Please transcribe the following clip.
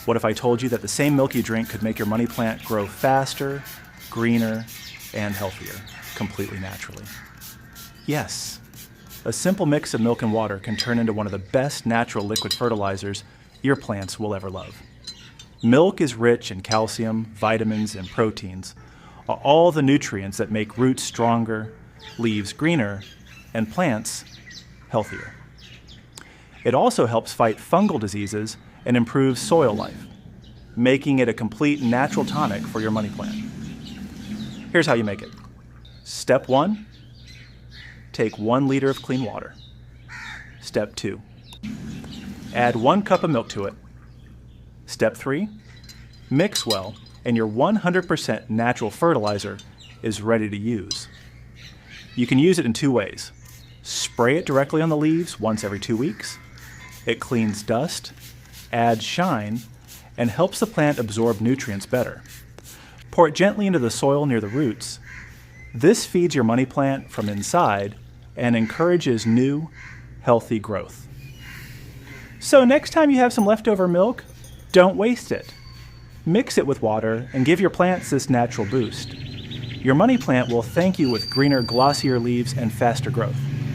What if I told you that the same milk you drink could make your money plant grow faster, greener, and healthier, completely naturally? Yes, a simple mix of milk and water can turn into one of the best natural liquid fertilizers your plants will ever love. Milk is rich in calcium, vitamins, and proteins, all the nutrients that make roots stronger, leaves greener, and plants healthier. It also helps fight fungal diseases and improves soil life, making it a complete natural tonic for your money plant. Here's how you make it. Step 1, take 1 liter of clean water. Step 2, add 1 cup of milk to it. Step 3, mix well, and your 100% natural fertilizer is ready to use. You can use it in 2 ways. Spray it directly on the leaves once every 2 weeks. It cleans dust, adds shine, and helps the plant absorb nutrients better. Pour it gently into the soil near the roots. This feeds your money plant from inside and encourages new, healthy growth. So next time you have some leftover milk, don't waste it. Mix it with water and give your plants this natural boost. Your money plant will thank you with greener, glossier leaves and faster growth.